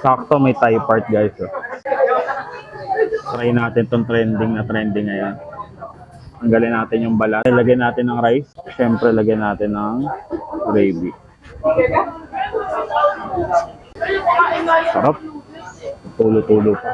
Sakto may Thai part guys. Oh. Try natin tong trending ngayon. Tanggalin natin yung balat. Lagyan natin ng rice. Siyempre, lagyan natin ng gravy. Sarap. Tulo-tulo pa.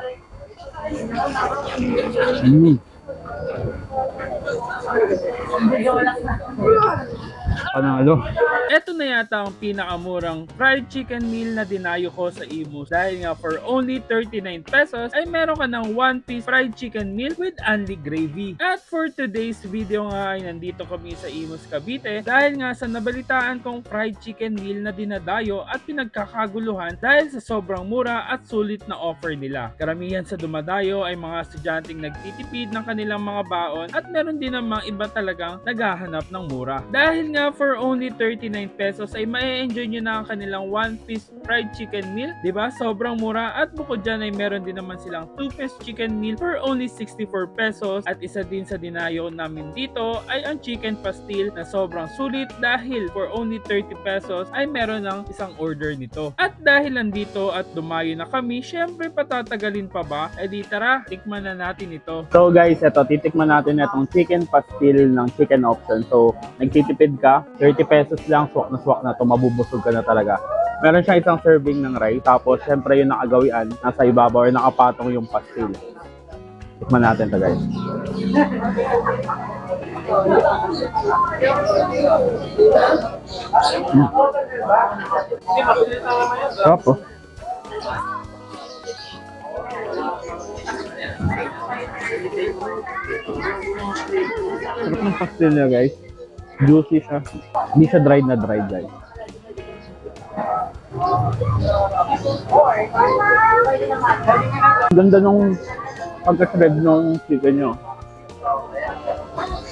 Panalo. Ito na yata ang pinakamurang fried chicken meal na dinayo ko sa Imus. Dahil nga for only 39 pesos ay meron ka ng 1-piece fried chicken meal with only gravy. At for today's video nga ay nandito kami sa Imus, Cavite dahil nga sa nabalitaan kong fried chicken meal na dinadayo at pinagkakaguluhan dahil sa sobrang mura at sulit na offer nila. Karamihan sa dumadayo ay mga estudyanteng nagtitipid ng kanilang mga baon at meron din namang iba talagang naghahanap ng mura. Dahil nga for only 39 pesos ay ma-enjoy nyo na ang kanilang 1-piece fried chicken meal, diba? Sobrang mura at bukod dyan ay meron din naman silang 2-piece chicken meal for only 64 pesos at isa din sa dinayo namin dito ay ang chicken pastil na sobrang sulit dahil for only 30 pesos ay meron ng isang order nito. At dahil nandito at dumayo na kami, syempre patatagalin pa ba? E di tara, tikman na natin ito. So guys, eto titikman natin itong chicken pastil ng chicken option. So nagtitipid ka, 30 pesos lang, swak na to, mabubusog ka na talaga. Meron siyang isang serving ng rice, tapos syempre yung nakagawian, nasa ibabaw or nakapatong yung pastil. Tikman natin to guys. Sarap oh. Sarap ng pastil niya guys. Juicy siya. Hindi siya dried na dried guys. Ganda nung pagka-shred nung chicken nyo.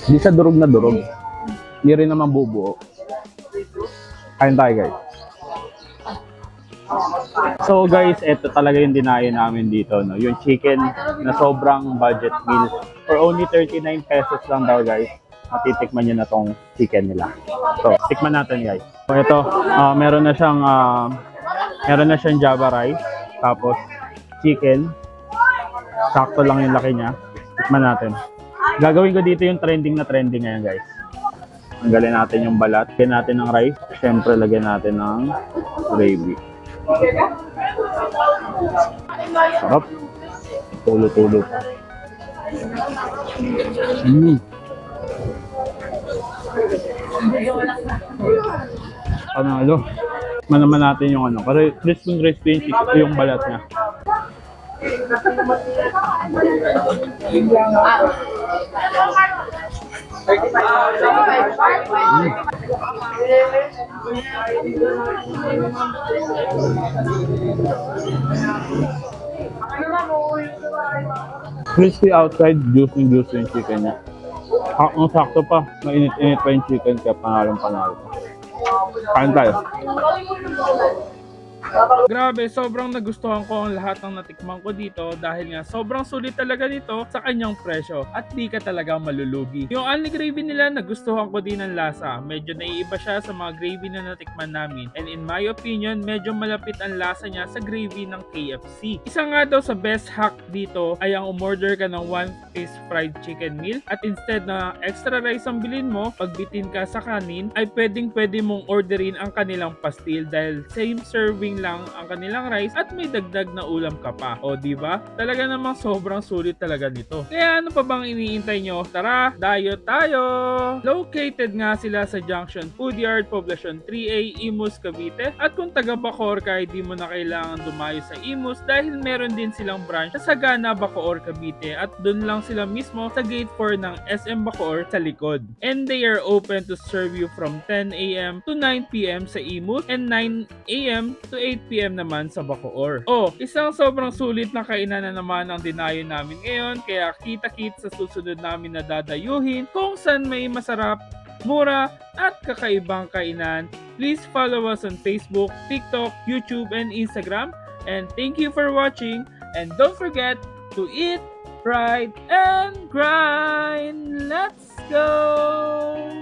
Hindi siya durog na durog. Hindi rin naman bubuo. Kain tayo guys. So guys, ito talaga yung dinayo namin dito, no? Yung chicken na sobrang budget meal. For only 39 pesos lang daw guys. Matitikman nyo na tong chicken nila. So, tikman natin guys. So ito, meron na siyang java rice, tapos chicken. Sakto lang yung laki niya. Tikman natin. Gagawin ko dito yung trending ngayon guys. Tanggalin natin yung balat. Lagyan natin ng rice. Siyempre, lagyan natin ng gravy. Sarap. Tulo-tulo pa. Panalo. Man naman natin yung ano. Kasi crispy yung balat niya. Crispy outside, juicy yung chicken niya. Ang sakto pa, mainit-init pa yung chicken kaya panalo. Kain tayo. Grabe, sobrang nagustuhan ko ang lahat ng natikman ko dito dahil nga sobrang sulit talaga nito sa kanyang presyo at di ka talaga malulugi. Yung only gravy nila, nagustuhan ko din ang lasa. Medyo naiiba siya sa mga gravy na natikman namin and in my opinion, medyo malapit ang lasa niya sa gravy ng KFC. Isa nga daw sa best hack dito ay ang umorder ka ng 1-piece fried chicken meal at instead na extra rice ang bilhin mo, pagbitin ka sa kanin ay pwede mong orderin ang kanilang pastil dahil same serving lang ang kanilang rice at may dagdag na ulam ka pa. O diba? Talaga namang sobrang sulit talaga nito. Kaya ano pa bang iniintay nyo? Tara, dayo tayo! Located nga sila sa Junction Food Yard, Poblacion 3A, Imus, Cavite. At kung taga Bacoor ka, di mo na kailangan dumayo sa Imus dahil meron din silang branch sa Sagana, Bacoor, Cavite. At dun lang sila mismo sa Gate 4 ng SM Bacoor sa likod. And they are open to serve you from 10 a.m. to 9 p.m. sa Imus and 9 a.m. to 8 p.m. naman sa Bacoor. Isang sobrang sulit na kainan na naman ang dinayo namin ngayon, kaya kita-kit sa susunod namin na dadayuhin kung saan may masarap, mura at kakaibang kainan. Please follow us on Facebook, TikTok, YouTube, and Instagram. And thank you for watching. And don't forget to eat, ride, and grind. Let's go!